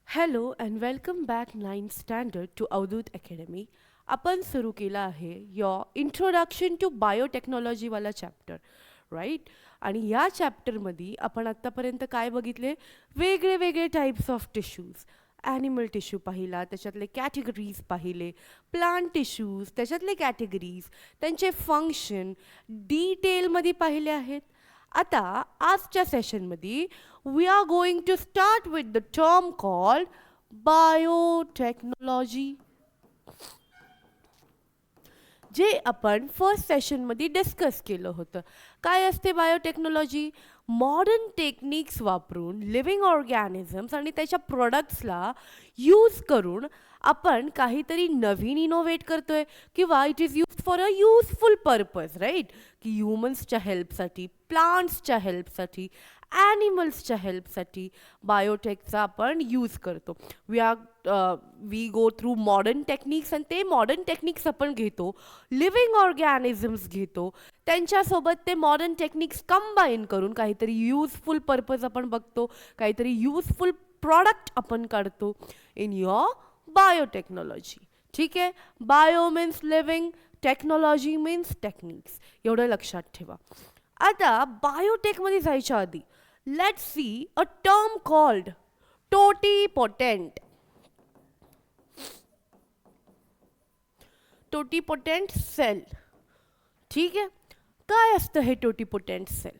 Hello and welcome back ninth standard to Avadhoot Academy. आपण सुरू केला आहे इंट्रोडक्शन टू बायोटेक्नॉलॉजीवाला चॅप्टर, राईट. आणि या चॅप्टरमध्ये आपण आत्तापर्यंत काय बघितले? वेगळे वेगळे types of tissues. Animal tissue पाहिला, त्याच्यातले कॅटेगरीज पाहिले, प्लांट टिश्यूज त्याच्यातले कॅटेगरीज, त्यांचे फंक्शन डिटेलमध्ये पाहिले आहेत. आता आजच्या सेशनमध्ये we are going to start with the term called biotechnology, जे आपण फर्स्ट सेशनमध्ये डिस्कस केलं होतं. काय असते बायोटेक्नॉलॉजी? मॉडर्न टेक्निक्स वापरून लिव्हिंग ऑर्गॅनिझम्स आणि त्याच्या प्रोडक्ट्सला यूज करून आपण काहीतरी नवीन इनोव्हेट करतोय, किंवा it is use for a useful purpose, right. की ह्युमन्सच्या हेल्पसाठी, प्लांट्सच्या हेल्पसाठी, ॲनिमल्सच्या हेल्पसाठी बायोटेकचा आपण यूज करतो. We go through modern techniques, आणि ते मॉडर्न टेक्निक्स आपण घेतो, लिव्हिंग ऑर्गॅनिझम्स घेतो, त्यांच्यासोबत ते मॉडर्न टेक्निक्स कंबाईन करून काहीतरी युजफुल पर्पज आपण बघतो, काहीतरी युजफुल प्रॉडक्ट आपण काढतो इन युअर बायोटेक्नॉलॉजी. ठीक आहे. Bio means living, technology means techniques, एवढं लक्षात ठेवा. आता बायोटेकमध्ये जायच्या आधी let's see a term called totipotent. Totipotent cell. ठीक आहे. काय असतं हे totipotent cell?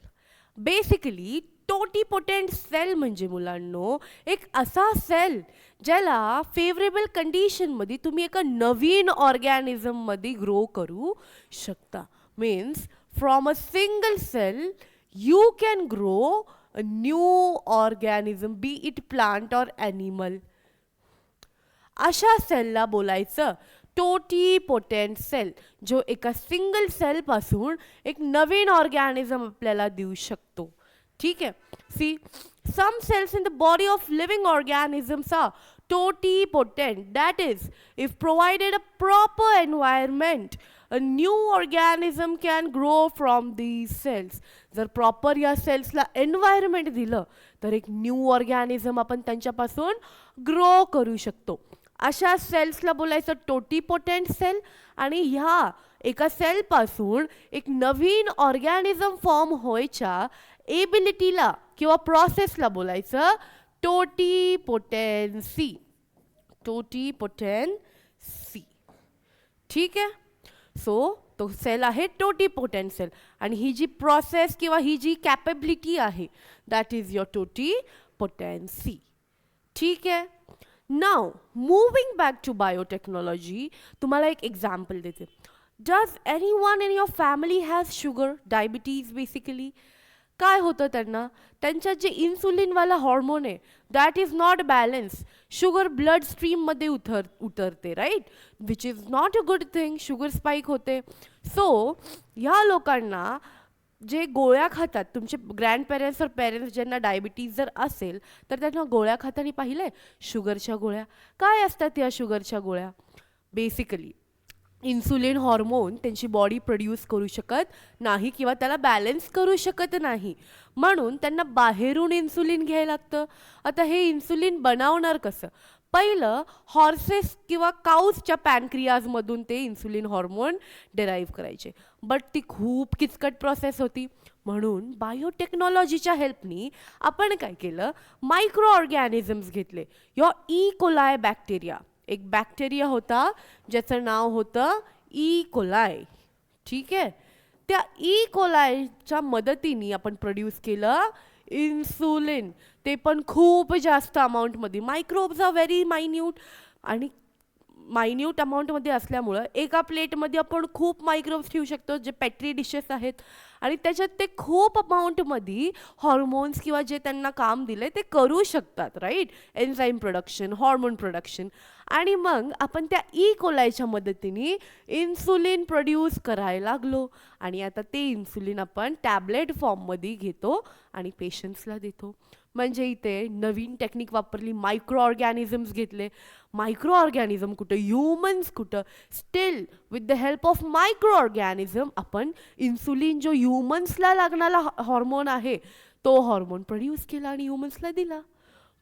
Basically totipotent cell म्हणजे मुलांनो एक असा सेल ज्याला फेवरेबल कंडिशनमध्ये तुम्ही एका नवीन ऑर्गॅनिझममध्ये ग्रो करू शकता. Means from a single cell you can grow a new organism, be it plant or animal. अशा सेलला बोलायचं टोटीपोटेंट सेल, जो एका सिंगल सेल पासून एक नवीन ऑर्गॅनिझम आपल्याला देऊ शकतो. ठीक आहे. See, some cells in the body of living organisms are totipotent. That is, if provided a proper environment, a new organism can grow from these cells. जर प्रॉपर या सेल्सला एन्व्हायरमेंट दिलं तर एक न्यू ऑर्गॅनिझम आपण त्यांच्यापासून ग्रो करू शकतो. अशा सेल्सला बोलायचं टोटीपोटेंट सेल. आणि ह्या एका सेलपासून एक नवीन ऑर्गॅनिझम फॉर्म व्हायच्या एबिलिटीला किंवा प्रोसेसला बोलायचं टोटीपोटेन्सी. टोटीपोटेन्सी. ठीक आहे. सो तो सेल आहे टोटीपोटेंट सेल, आणि ही जी प्रोसेस किंवा ही जी कॅपेबिलिटी आहे दॅट इज युअर टोटीपोटेन्सी. ठीक आहे. Now moving back to biotechnology, तुम्हाला एक एक्झाम्पल देते. Does anyone in your family has sugar, diabetes? Basically काय होतं त्यांना? त्यांच्यात जे इन्सुलिनवाला हॉर्मोन आहे that is not balance. Sugar blood स्ट्रीममध्ये उतरते, right, which is not a good thing. Sugar spike होते. सो ह्या लोकांना जे गोळ्या खातात, तुमचे ग्रँडपेरेंट्स और पेरेंट्स ज्यांना डायबिटीज जर असेल तर त्यांना गोळ्या खाताना पाहिलं आहे, शुगरच्या गोळ्या. काय असतात या शुगरच्या गोळ्या? बेसिकली इन्सुलिन हॉर्मोन त्यांची बॉडी प्रोड्यूस करू शकत नाही किंवा त्याला बॅलन्स करू शकत नाही, म्हणून त्यांना बाहेरून इन्सुलिन घ्यायला लागतं. आता हे इन्सुलिन बनवणार कसं? पहिलं हॉर्सेस किंवा काऊजच्या पॅनक्रियाजमधून ते इन्सुलिन हॉर्मोन डिराईव्ह करायचे, बट ती खूप किचकट प्रोसेस होती. म्हणून बायोटेक्नॉलॉजीच्या हेल्पनी आपण काय केलं? मायक्रो ऑर्गॅनिझम्स घेतले. ई कोलाय बॅक्टेरिया, एक बॅक्टेरिया होता ज्याचं नाव होतं ई कोलाय. ठीक आहे. त्या ई कोलायच्या मदतीने आपण प्रोड्यूस केलं इन्सुलिन, ते पण खूप जास्त अमाऊंटमध्ये. मायक्रोब्स आर व्हेरी मायन्यूट, आणि मायन्यूट अमाऊंटमध्ये असल्यामुळं एका प्लेटमध्ये आपण खूप मायक्रोब्स ठेवू शकतो, जे पेट्री डिशेस आहेत, आणि त्याच्यात ते खूप अमाऊंटमध्ये हॉर्मोन्स किंवा जे त्यांना काम दिले ते करू शकतात, right. Enzyme production, hormone production. आणि मग आपण त्या ई कोलायच्या मदतीने इन्सुलिन प्रोड्यूस करायला लागलो, आणि आता ते इन्सुलिन आपण टॅबलेट फॉर्ममध्ये घेतो आणि पेशंट्सला देतो. म्हणजे इथे नवीन टेक्निक वापरली, मायक्रो ऑर्गॅनिझम्स घेतले. मायक्रो ऑर्गॅनिझम कुठं, ह्युमन्स कुठं, steel with the help of micro organism आपण इन्सुलिन जो ह्युमन्सला लागणारा हॉर्मोन आहे तो हॉर्मोन प्रोड्यूस केला आणि ह्युमन्सला दिला.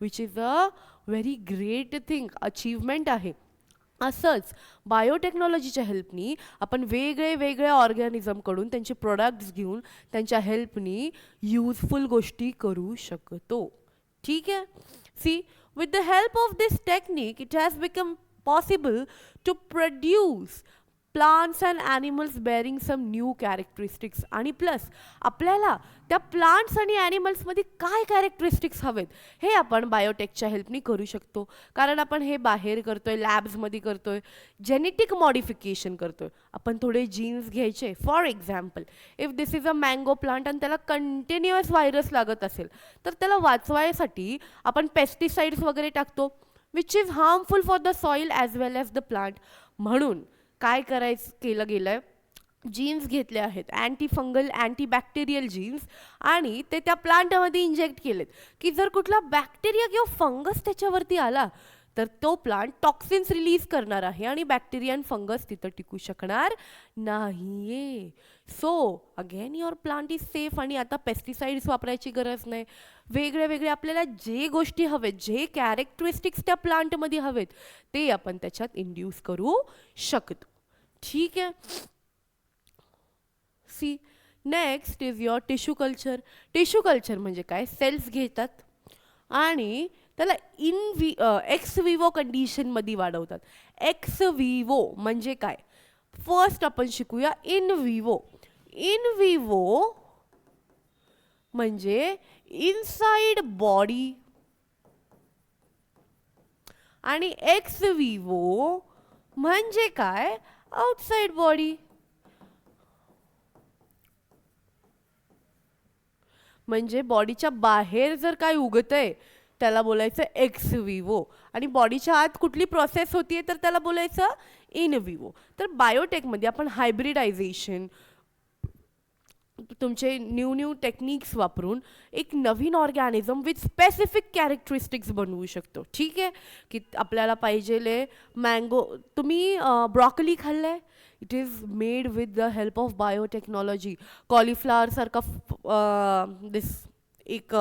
Which is a very great thing, achievement आहे. असंच बायोटेक्नॉलॉजीच्या हेल्पनी आपण वेगळे वेगळ्या ऑर्गॅनिझमकडून त्यांचे प्रोडक्ट्स घेऊन त्यांच्या हेल्पनी यूजफुल गोष्टी करू शकतो. ठीक आहे. See, with the help of this technique, it has become possible to produce plants and animals bearing some new characteristics. आणि प्लस आपल्याला त्या प्लांट्स आणि ॲनिमल्समध्ये काय कॅरेक्टरिस्टिक्स हवेत हे आपण बायोटेकच्या हेल्पनी करू शकतो. कारण आपण हे बाहेर करतोय, लॅब्समध्ये करतोय, जेनेटिक मॉडिफिकेशन करतोय. आपण थोडे जीन्स घ्यायचे. For example, if this is a mango plant आणि त्याला कंटिन्युअस व्हायरस लागत असेल तर त्याला वाचवायसाठी आपण पेस्टिसाइड्स वगैरे टाकतो, which is harmful for the soil as well as the plant. म्हणून काय केलं गेलंय, जीन्स घेतले आहेत, anti fungal anti bacterial genes, आणि ते त्या प्लांटमध्ये इंजेक्ट केलेत की जर कुठला बॅक्टेरिया किंवा फंगस त्याच्यावरती आला तर तो प्लांट टॉक्सिन्स रिलीज करणार आहे आणि बॅक्टेरिया आणि फंगस तिथं टिकू शकणार नाहीये. So again your plant is safe. आणि आता पेस्टिसाइड्स वापरायची गरज नाही. वेगळे वेगळे आपल्याला जे गोष्टी हवेत, जे कॅरेक्टरिस्टिक्स त्या प्लांटमध्ये हवेत ते आपण त्याच्यात इंड्यूस करू शकतो. ठीक आहे. See, next is your tissue culture. Tissue culture म्हणजे काय, सेल्स घेतात आणि त्याला एक्स विवो कंडिशनमध्ये वाढवतात. एक्स विवो म्हणजे काय, फर्स्ट आपण शिकूया इन विवो. इन विवो म्हणजे इनसाइड बॉडी आणि एक्स विवो म्हणजे काय, आउटसाइड बॉडी. म्हणजे बॉडीच्या बाहेर जर काय उगतंय त्याला बोलायचं एक्स विवो, आणि बॉडीच्या आत कुठली प्रोसेस होतीये तर त्याला बोलायचं इन विवो. तर बायोटेकमध्ये आपण हायब्रिडायझेशन, तुमचे न्यू टेक्निक्स वापरून एक नवीन ऑर्गॅनिझम विथ स्पेसिफिक कॅरेक्टरिस्टिक्स बनवू शकतो. ठीक आहे. की आपल्याला पाहिजेले मँगो, तुम्ही ब्रॉकली खाल्लंय, it is made with the help of biotechnology. Cauliflower सारखा दिस एक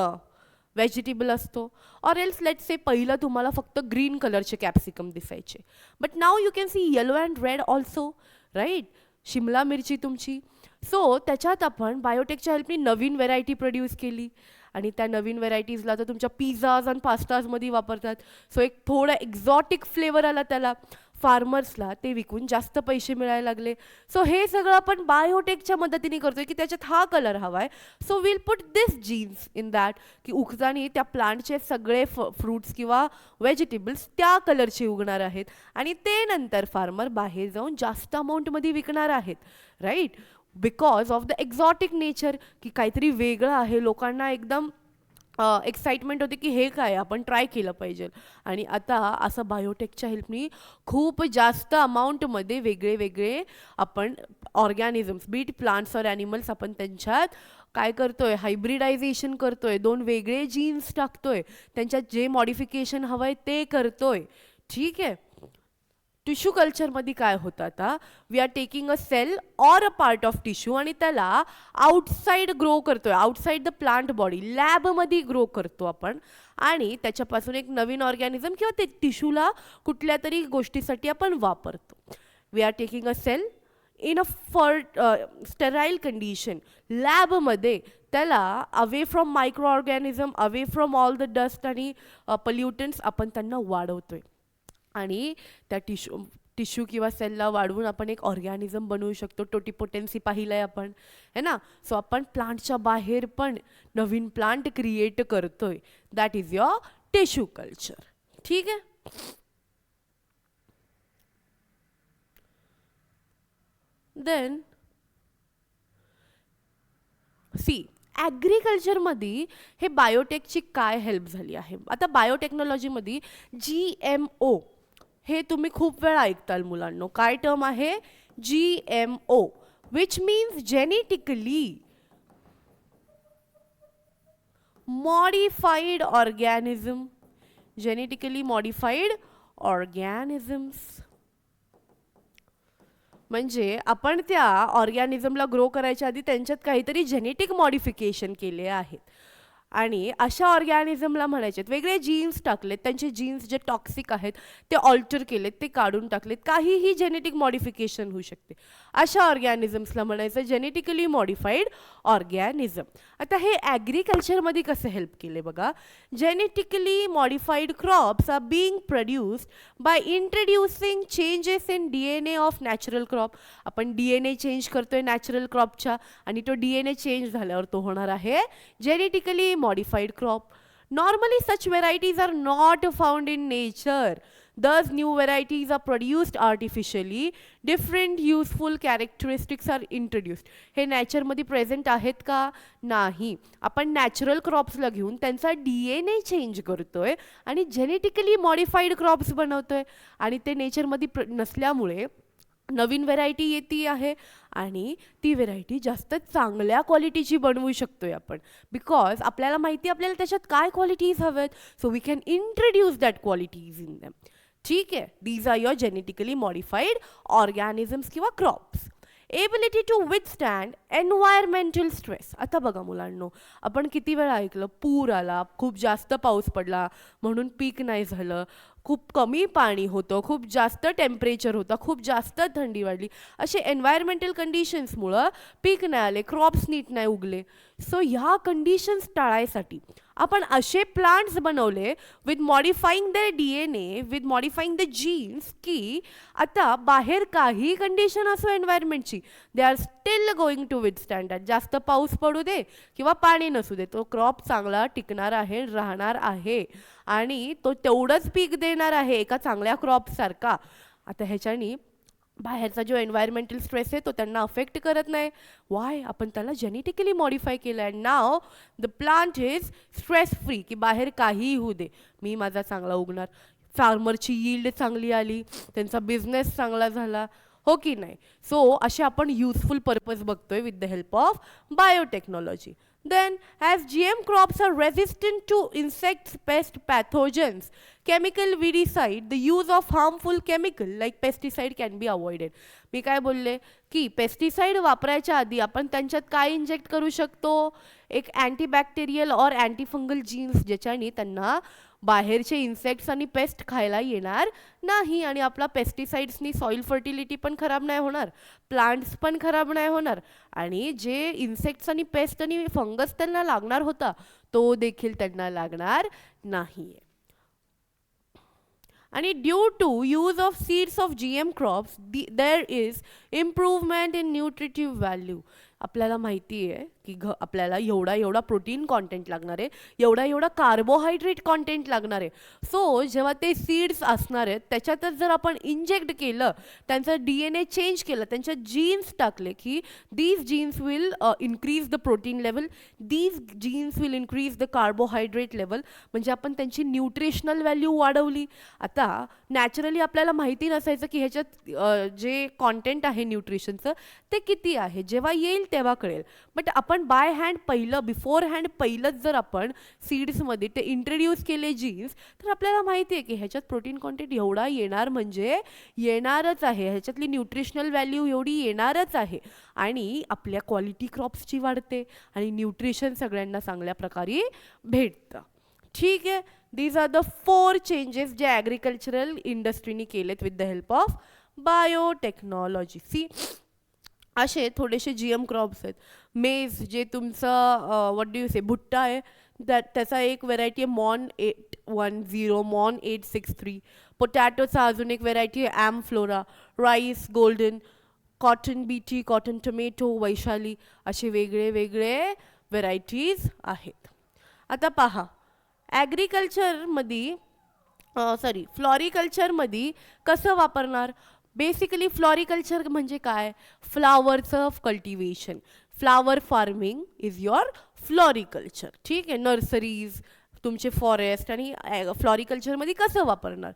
व्हेजिटेबल असतो. ऑर एल्स लेट से पहिलं तुम्हाला फक्त ग्रीन कलरचे कॅप्सिकम दिसायचे, but now you can see yellow and red also, right. Shimla मिरची तुमची. सो त्याच्यात आपण बायोटेकच्या हेल्पनी नवीन व्हेरायटी प्रोड्यूस केली आणि त्या नवीन व्हेरायटीजला तर तुमच्या पिझ्झाज आणि पास्ताजमध्ये वापरतात. सो एक थोडं एक्झॉटिक फ्लेवर आला त्याला, फार्मर्सला ते विकून जास्त पैसे मिळायला लागले. सो हे सगळं आपण बायोटेकच्या मदतीने करतोय की त्याच्यात हा कलर हवा आहे, so will put this genes in that, की उगताना त्या प्लांटचे सगळे फ्रूट्स किंवा व्हेजिटेबल्स त्या कलरचे उगणार आहेत आणि ते नंतर फार्मर बाहेर जाऊन जास्त अमाऊंटमध्ये विकणार आहेत, right. Because of the exotic nature, की काहीतरी वेगळं आहे, लोकांना एकदम एक्साइटमेंट होते की हे काय आपण ट्राय केलं पाहिजे. आणि आता असं बायोटेकच्या हेल्पनी खूप जास्त अमाऊंटमध्ये वेगळे वेगळे आपण ऑर्गॅनिझम्स, बीट प्लांट्स और ॲनिमल्स, आपण त्यांच्यात काय करतोय, हायब्रिडायझेशन करतोय, दोन वेगळे जीन्स टाकतोय, त्यांच्यात जे मॉडिफिकेशन हवंय ते करतोय. ठीक आहे. टिश्यू कल्चरमध्ये काय होतं, आता we are taking a cell or a part of tissue आणि त्याला आउटसाइड ग्रो करतोय, आउटसाइड द प्लांट बॉडी, लॅबमध्ये ग्रो करतो आपण आणि त्याच्यापासून एक नवीन ऑर्गॅनिझम किंवा ते टिश्यूला कुठल्या तरी गोष्टीसाठी आपण वापरतो. We are taking a cell in a sterile condition, लॅबमध्ये त्याला away from micro organism, away from all the dust आणि पल्युटन्स आपण त्यांना वाढवतोय आणि त्या टिश्यू किंवा सेलला वाढवून आपण एक ऑर्गॅनिझम बनवू शकतो. टोटिपोटेन्सी पाहिलंय आपण, है ना. सो आपण प्लांटच्या बाहेर पण नवीन प्लांट क्रिएट करतोय. That is your tissue culture. ठीक आहे. देन सी, ॲग्रिकल्चरमध्ये हे बायोटेकची काय हेल्प झाली आहे. आता बायोटेक्नॉलॉजीमध्ये GMO हे तुम्ही खूप वेळा ऐकताल मुलांनो. काय टर्म आहे, GMO, which means genetically modified organism. Genetically modified organisms म्हणजे आपण त्या ऑर्गॅनिझमला ग्रो करायच्या आधी त्यांच्यात काहीतरी जेनेटिक मॉडिफिकेशन केले आहेत आणि अशा ऑर्गॅनिझमला म्हणायचे वेगळे जीन्स टाकलेत, त्यांचे जीन्स जे टॉक्सिक आहेत ते ऑल्टर केलेत, ते काढून टाकलेत, काहीही जेनेटिक मॉडिफिकेशन होऊ शकते, अशा ऑर्गॅनिझम्सला म्हणायचं जेनेटिकली मॉडिफाईड ऑर्गॅनिझम. आता हे ॲग्रिकल्चरमध्ये कसं हेल्प केले बघा. Genetically modified crops are being produced by introducing changes in DNA of natural crop. आपण DNA चेंज करतोय नॅचरल क्रॉपच्या आणि तो DNA चेंज झाल्यावर तो होणार आहे genetically modified crop. Normally such varieties are not found in nature. Thus new varieties are produced artificially. Different useful characteristics are introduced. हे नॅचरमध्ये प्रेझेंट आहेत का? नाही. आपण नॅचरल क्रॉप्सला घेऊन त्यांचा DNA चेंज करतोय आणि जेनेटिकली मॉडिफाईड क्रॉप्स बनवतोय आणि ते नेचरमध्ये नसल्यामुळे नवीन व्हेरायटी येते आहे आणि ती व्हेरायटी जास्त चांगल्या क्वालिटीची बनवू शकतोय आपण, बिकॉज आपल्याला माहिती आपल्याला त्याच्यात काय क्वालिटीज हवेत, so we can introduce that qualities in them. ठीक आहे, these are your genetically modified organisms किंवा crops. Ability to withstand environmental stress. आता बघा मुलांनो, आपण किती वेळा ऐकलं पूर आला, खूप जास्त पाऊस पडला म्हणून पीक नाही झालं, खूप कमी पाणी होतं, खूप जास्त टेम्परेचर होतं, खूप जास्त थंडी वाढली, असे एन्व्हायरमेंटल कंडिशन्समुळं पीक नाही आले, क्रॉप्स नीट नाही उगले. सो ह्या कंडिशन्स टाळायसाठी आपण असे प्लांट्स बनवले with modifying the DNA, with modifying the genes, की आता बाहेर काही कंडिशन असो एन्व्हायरमेंटची, they are still going to withstand that. जास्त पाऊस पडू दे किंवा पाणी नसू दे, तो क्रॉप चांगला टिकणार आहे, राहणार आहे आणि तो तेवढंच पीक देणार आहे एका चांगल्या क्रॉपसारखा. आता ह्याच्यानी बाहेरचा जो एन्व्हायरमेंटल स्ट्रेस आहे तो त्यांना अफेक्ट करत नाही. वाय? आपण त्याला जेनेटिकली मॉडिफाय केलं आहे. नाव the plant is stress free, की बाहेर काहीही होऊ दे, मी माझा चांगला उगणार, फार्मरची यील्ड चांगली आली, त्यांचा बिझनेस चांगला झाला, हो की नाही. सो असे आपण युजफुल पर्पज बघतोय with the help of biotechnology. Then, as GM crops are resistant to insects, pests, pathogens, chemical weedicide, the use of harmful chemical like pesticide can be avoided. मी काय बोलले की पेस्टिसाइड वापरायच्या आधी आपण त्यांच्यात काय इंजेक्ट करू शकतो, एक अँटीबॅक्टेरियल और अँटीफंगल जीन्स, ज्याच्याने त्यांना बाहेरचे इन्सेक्ट्स आणि पेस्ट खायला येणार नाही आणि आपला पेस्टिसाइड्सनी सॉइल फर्टिलिटी पण खराब नाही होणार, प्लांट्स पण खराब नाही होणार आणि जे इन्सेक्ट्स आणि पेस्ट आणि फंगस त्यांना लागणार होता तो देखील त्यांना लागणार नाही. आणि due to use of seeds of GM crops there is improvement in nutritive value. आपल्याला माहिती आहे की आपल्याला एवढा प्रोटीन कॉन्टेंट लागणार आहे, एवढा कार्बोहायड्रेट कॉन्टेंट लागणार आहे. सो जेव्हा ते सीड्स असणार आहेत त्याच्यातच जर आपण इंजेक्ट केलं, त्यांचा DNA चेंज केलं, त्यांच्या जीन्स टाकले की these genes will increase the protein level, these genes will increase the carbohydrate level, म्हणजे आपण त्यांची न्यूट्रिशनल व्हॅल्यू वाढवली. आता नॅचरली आपल्याला माहिती नसायचं की ह्याच्यात जे कॉन्टेंट आहे न्यूट्रिशनचं ते किती आहे, जेव्हा येईल तेव्हा कळेल. बट आपण बाय हँड बिफोर हँड पहिलंच जर आपण सीड्समध्ये ते इंट्रोड्यूस केले जीन्स, तर आपल्याला माहिती आहे की ह्याच्यात प्रोटीन कॉन्टेंट एवढा येणार म्हणजे येणारच आहे, ह्याच्यातली न्यूट्रिशनल व्हॅल्यू एवढी येणारच आहे आणि आपल्या क्वालिटी क्रॉप्सची वाढते आणि न्यूट्रिशन सगळ्यांना चांगल्या प्रकारे भेटतं. ठीक आहे, दीज आर द 4 चेंजेस जे ॲग्रिकल्चरल इंडस्ट्रीनी केलेत with the help of biotechnology. See असे थोडेसे GM क्रॉप्स आहेत. मेज जे तुमचं व्हॉट डू यू से भुट्टा आहे, त्याचा एक व्हेरायटी आहे मॉन 810, मॉन 863. पोटॅटोचा अजून एक व्हेरायटी आहे Amflora, rice golden, cotton BT, cotton tomato, Vaishali, असे वेगळे वेगळे व्हेरायटीज आहेत. आता पहा ॲग्रिकल्चरमध्ये फ्लॉरिकल्चरमध्ये कसं वापरणार. बेसिकली फ्लॉरिकल्चर म्हणजे काय, फ्लावरचं cultivation, flower farming is your floriculture. ठीक आहे, नर्सरीज, तुमचे फॉरेस्ट आणि फ्लॉरिकल्चरमध्ये कसं वापरणार.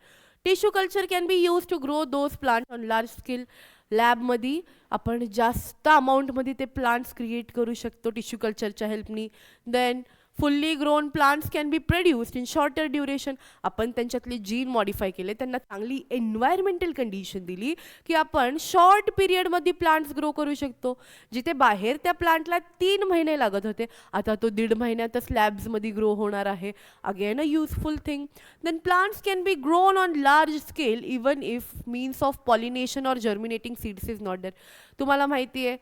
Tissue culture can be use to grow those plant on large scale. लॅबमध्ये आपण जास्त अमाऊंटमध्ये ते प्लांट्स क्रिएट करू शकतो टिश्यू कल्चरच्या हेल्पनी. Then fully grown plants can be produced in shorter duration. आपण त्यांच्यातले जीन मॉडिफाय केले, त्यांना चांगली एन्व्हायरमेंटल कंडिशन दिली की आपण शॉर्ट पिरियडमध्ये प्लांट्स ग्रो करू शकतो. जिथे बाहेर त्या प्लांटला 3 महिने लागत होते, आता तो 1.5 महिन्यातच लॅब्समध्ये ग्रो होणार आहे. Again a useful thing. Then plants can be grown on large scale even if means of pollination और germinating seeds is not there. तुम्हाला माहिती आहे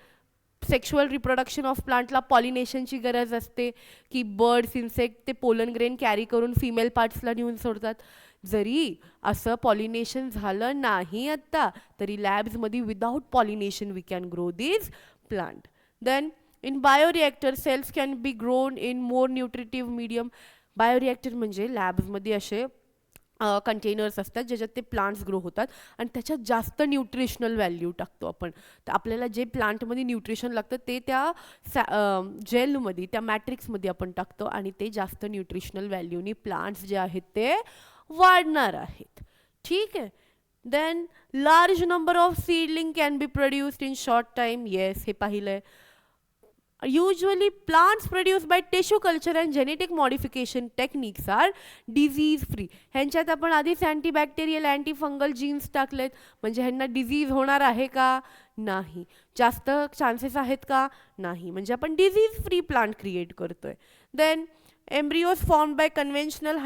सेक्शुअल रिप्रोडक्शन ऑफ प्लांटला पॉलिनेशनची गरज असते की बर्ड्स इन्सेक्ट ते पोलन ग्रेन कॅरी करून फिमेल पार्ट्सला नेऊन सोडतात. जरी असं पॉलिनेशन झालं नाही आत्ता तरी लॅब्समध्ये without pollination we can grow this plant. Then in bioreactor cells can be grown in more nutritive medium. Bioreactor म्हणजे लॅब्समध्ये असे कंटेनर्स असतात ज्याच्यात ते प्लांट्स ग्रो होतात आणि त्याच्यात जास्त न्यूट्रिशनल व्हॅल्यू टाकतो आपण. तर आपल्याला जे प्लांटमध्ये न्यूट्रिशन लागतं ते त्या जेलमध्ये त्या मॅट्रिक्समध्ये आपण टाकतो आणि ते जास्त न्यूट्रिशनल व्हॅल्यूनी प्लांट्स जे आहेत ते वाढणार आहेत. ठीक आहे. Then large number of seedling can be produced in short time. Yes, हे पाहिलं आहे. Usually plants produced by tissue culture and genetic modification techniques are disease free. ह्यांच्यात आपण आधीच अँटीबॅक्टेरियल अँटीफंगल जीन्स टाकलेत म्हणजे ह्यांना डिझीज होणार आहे का? नाही. जास्त चान्सेस आहेत का? नाही. म्हणजे आपण डिझीज फ्री प्लांट क्रिएट करतोय. Then embryos form by conventional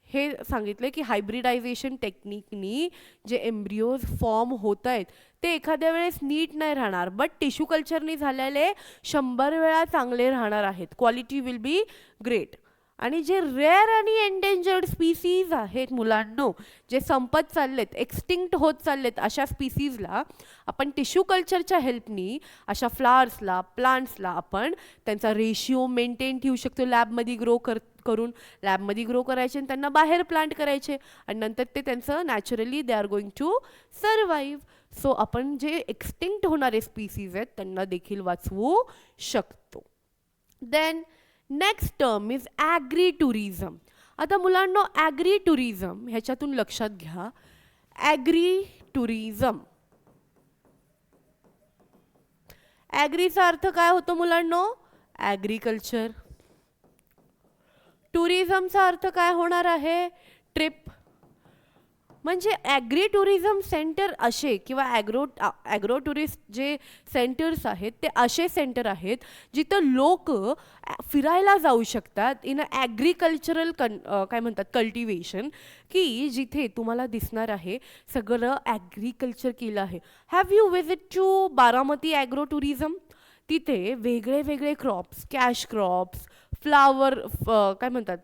हे सांगितले की हायब्रिडायझेशन टेक्निकनी जे एम्ब्रियोज फॉर्म होत आहेत ते एखाद्या वेळेस नीट नाही राहणार, बट टिश्यू कल्चरनी झालेले 100 वेळा चांगले राहणार आहेत. Quality will be great. आणि जे रेअर आणि एंडेंजर्ड स्पीसीज आहेत मुलांनो, जे संपत चाललेत, एक्सटिंक्ट होत चाललेत, अशा स्पीसीजला आपण टिश्यू कल्चरच्या हेल्पनी अशा फ्लावर्सला प्लांट्सला आपण त्यांचा रेशिओ मेंटेन ठेवू शकतो. लॅबमध्ये करून लॅबमध्ये ग्रो करायचे आणि त्यांना बाहेर प्लांट करायचे आणि नंतर ते त्यांचं naturally they are going to survive. So आपण जे एक्सटिंक्ट होणारे स्पीसीज आहेत त्यांना देखील वाचवू शकतो. Then next term is agri tourism. आता मुलांनो ॲग्री टुरिझम ह्याच्यातून लक्षात घ्या, ॲग्री टुरिझम ॲग्रीचा अर्थ काय होतो मुलांनो? ॲग्रिकल्चर. टुरिझमचा अर्थ काय होणार आहे? ट्रिप. म्हणजे ॲग्री टुरिझम सेंटर असे किंवा ॲग्रो टुरिस्ट जे सेंटर्स आहेत ते असे सेंटर आहेत जिथं लोक फिरायला जाऊ शकतात इन अ ॲग्रिकल्चरल काय म्हणतात कल्टिवेशन, की जिथे तुम्हाला दिसणार आहे सगळं ॲग्रिकल्चर केलं आहे. Have you visit to Baramati agro tourism? तिथे वेगळे वेगळे क्रॉप्स, कॅश क्रॉप्स, फ्लावर काय म्हणतात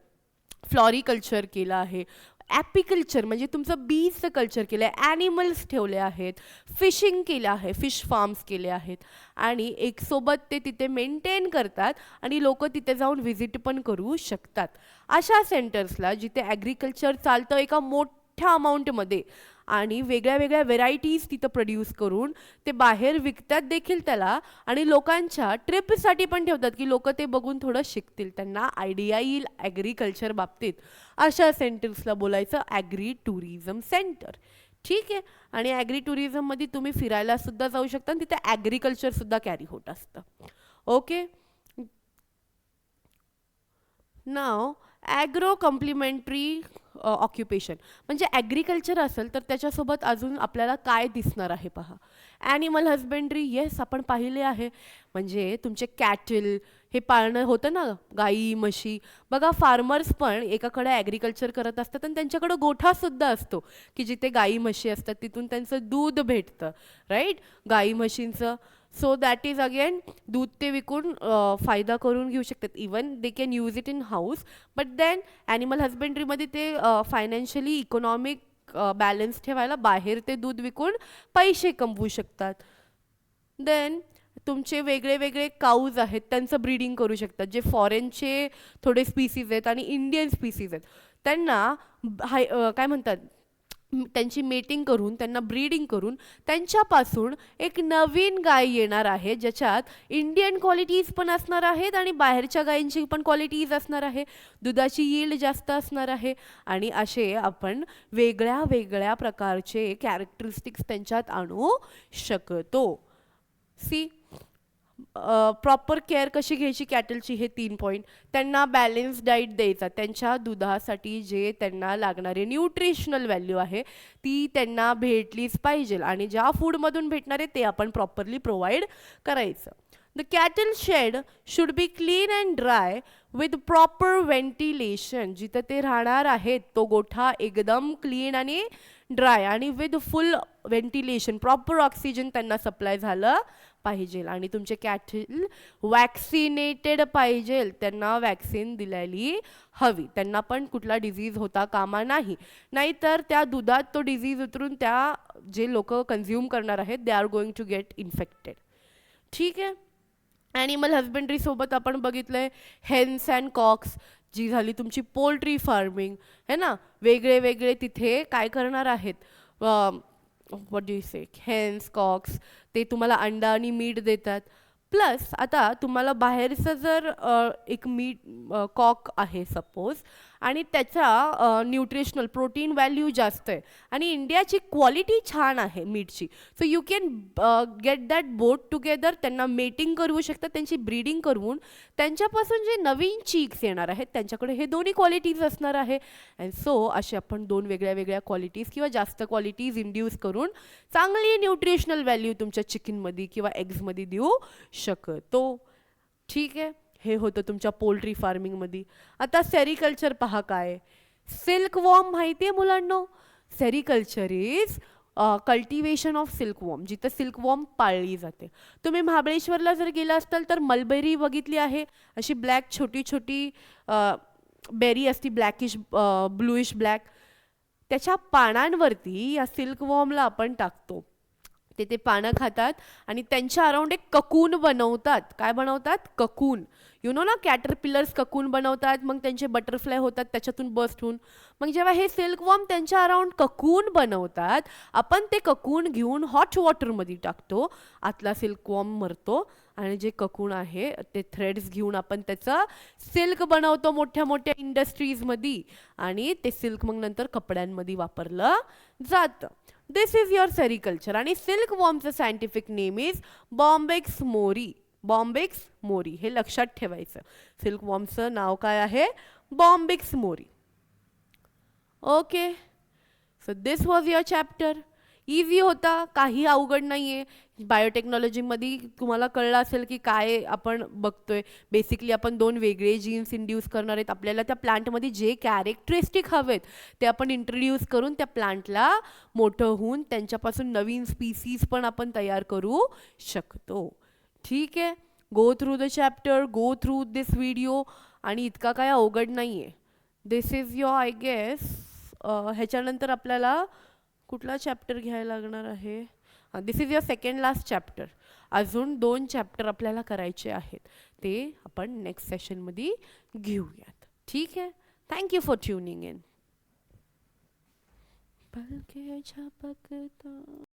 फ्लॉरिकल्चर केलं आहे. ॲपिकल्चर म्हणजे तुमचं बीजचं कल्चर केलं आहे. ॲनिमल्स ठेवले आहेत, फिशिंग केलं आहे, फिश फार्म्स केले आहेत आणि एक सोबत ते तिथे मेंटेन करतात आणि लोक तिथे जाऊन व्हिजिट पण करू शकतात. अशा सेंटर्सला जिथे ॲग्रिकल्चर चालतं एका मोठ्या अमाऊंटमध्ये आणि वेगळ्या वेगळ्या व्हेरायटीज तिथं प्रोड्यूस करून ते बाहेर विकतात देखील त्याला आणि लोकांच्या ट्रिपसाठी पण ठेवतात की लोक ते बघून थोडं शिकतील, त्यांना आयडिया येईल ॲग्रिकल्चर बाबतीत. अशा सेंटर्सला बोलायचं ॲग्री टुरिझम सेंटर. ठीक आहे. आणि ॲग्री टुरिझममध्ये तुम्ही फिरायला सुद्धा जाऊ शकता आणि तिथे ॲग्रिकल्चर सुद्धा कॅरी होत असतं. ओके. नाव ॲग्रो कॉम्प्लिमेंटरी ऑक्युपेशन म्हणजे ॲग्रिकल्चर असेल तर त्याच्यासोबत अजून आपल्याला काय दिसणार आहे पहा. Animal husbandry. येस, आपण पाहिले आहे. म्हणजे तुमचे कॅटल हे पाळणं होतं ना, गाई म्हशी. बघा फार्मर्स पण एकाकडे ॲग्रिकल्चर करत असतात आणि त्यांच्याकडं गोठासुद्धा असतो की जिथे गाई म्हशी असतात, तिथून त्यांचं दूध भेटतं, राईट, गाई म्हशींचं. सो दॅट इज अगेन दूध ते विकून फायदा करून घेऊ शकतात. Even they can use it in house, but then animal हजबेंड्रीमध्ये ते फायनान्शियली इकॉनॉमिक बॅलन्स ठेवायला बाहेर ते दूध विकून पैसे कमवू शकतात. देन तुमचे वेगळे वेगळे काऊज आहेत त्यांचं ब्रीडिंग करू शकतात. जे फॉरेनचे थोडे स्पीसीज आहेत आणि इंडियन स्पीसीज आहेत त्यांना काय म्हणतात त्यांची मेटिंग करून त्यांना ब्रीडिंग करून त्यांच्यापासून एक नवीन गाय येणार आहे ज्याच्यात इंडियन क्वालिटीज पण असणार आहेत आणि बाहेरच्या गायींची पण क्वालिटीज असणार आहे. दुधाची यील्ड जास्त असणार आहे आणि असे आपण वेगळ्या वेगळ्या प्रकारचे कॅरेक्टरिस्टिक्स त्यांच्यात आणू शकतो. सी प्रॉपर केअर कशी घ्यायची कॅटलची हे 3 पॉईंट. त्यांना बॅलन्स डाईट द्यायचा, त्यांच्या दुधासाठी जे त्यांना लागणारे न्यूट्रिशनल व्हॅल्यू आहे ती त्यांना भेटलीच पाहिजे आणि ज्या फूडमधून भेटणार आहे ते आपण प्रॉपरली प्रोव्हाइड करायचं. The cattle shed should be clean and dry with proper ventilation. जिथं ते राहणार आहेत तो गोठा एकदम क्लीन आणि ड्राय आणि with full ventilation, proper oxygen त्यांना सप्लाय झालं पाहिजे. आणि तुमचे कॅटल वॅक्सिनेटेड पाहिजे, त्यांना वॅक्सिन दिलेली हवी, त्यांना पण कुठला डिझीज होता कामा नाही, नाहीतर त्या दुधात तो डिझीज उतरून त्या जे लोक कन्झ्युम करणार आहेत they are going to get infected. ठीक आहे. ॲनिमल हजबंड्री सोबत आपण बघितलंय हेन्स अँड कॉक्स, जी झाली तुमची पोल्ट्री फार्मिंग है ना. वेगळे वेगळे तिथे काय करणार आहेत, what do you say, hens cocks, ते तुम्हाला अंडा आणि मीठ देतात. प्लस आता तुम्हाला बाहेरचं जर एक मीट कॉक आहे सपोज आणि त्याचा न्यूट्रिशनल प्रोटीन व्हॅल्यू जास्त आहे आणि इंडियाची क्वालिटी छान आहे मीटची, so you can get that both together. त्यांना मेटिंग करू शकता, त्यांची ब्रीडिंग करून त्यांच्यापासून जे नवीन चीक्स येणार आहेत त्यांच्याकडे हे दोन्ही क्वालिटीज असणार आहे. अँड सो असे आपण 2 वेगळ्या वेगळ्या क्वालिटीज किंवा जास्त क्वालिटीज इंड्यूस करून चांगली न्यूट्रिशनल व्हॅल्यू तुमच्या चिकनमध्ये किंवा एग्समध्ये देऊ शकतो. ठीक आहे. हे होतं तुमच्या पोल्ट्री फार्मिंगमध्ये. आता सेरिकल्चर पहा काय. सिल्क वॉर्म माहिती आहे मुलांनो. Sericulture is cultivation of silk worm, जिथं सिल्क वॉर्म पाळली जाते. तुम्ही महाबळेश्वरला जर गेला असताल तर मलबेरी बघितली आहे, अशी ब्लॅक छोटी छोटी बेरी असती, ब्लॅकिश ब्लूइश ब्लॅक. त्याच्या पानांवरती या सिल्क वॉर्मला आपण टाकतो, ते पानं खातात आणि त्यांच्या अराउंड एक ककून बनवतात. काय बनवतात? ककून. यू नो ना, कॅटरपिलर्स ककून बनवतात, मग त्यांचे बटरफ्लाय होतात त्याच्यातून बस्ट होऊन. मग जेव्हा हे सिल्क वॉर्म त्यांच्या अराउंड ककून बनवतात, आपण ते ककून घेऊन हॉट वॉटरमध्ये टाकतो, आतला सिल्क वॉर्म मरतो आणि जे ककून आहे ते थ्रेड्स घेऊन आपण त्याचं सिल्क बनवतो मोठ्या मोठ्या इंडस्ट्रीजमध्ये आणि ते सिल्क मग नंतर कपड्यांमध्ये वापरलं जातं. This is your sericulture. आणि सिल्क वॉर्मचं scientific name is Bombyx mori. Bombyx mori हे लक्षात ठेवायचं. सिल्क वॉर्मचं नाव काय आहे? Bombyx mori. Okay, so this was your chapter. Easy होता, काही अवघड नाही आहे. बायोटेक्नॉलॉजीमध्ये तुम्हाला कळलं असेल की काय आपण बघतोय. बेसिकली आपण 2 वेगळे जीन्स इंड्यूस करणार आहेत. आपल्याला त्या प्लांटमध्ये जे कॅरेक्टरिस्टिक हवेत ते आपण इंट्रोड्यूस करून त्या प्लांटला मोठं होऊन त्यांच्यापासून नवीन स्पीसीज पण आपण तयार करू शकतो. ठीक आहे. Go through the chapter, go through this video. आणि इतका काय अवघड नाही आहे. This is your I guess. ह्याच्यानंतर आपल्याला कुठला चॅप्टर घ्यायला लागणार आहे? This is your second last chapter. अजून 2 चॅप्टर आपल्याला करायचे आहेत, ते आपण नेक्स्ट सेशनमध्ये घेऊयात. ठीक आहे. Thank you for tuning in.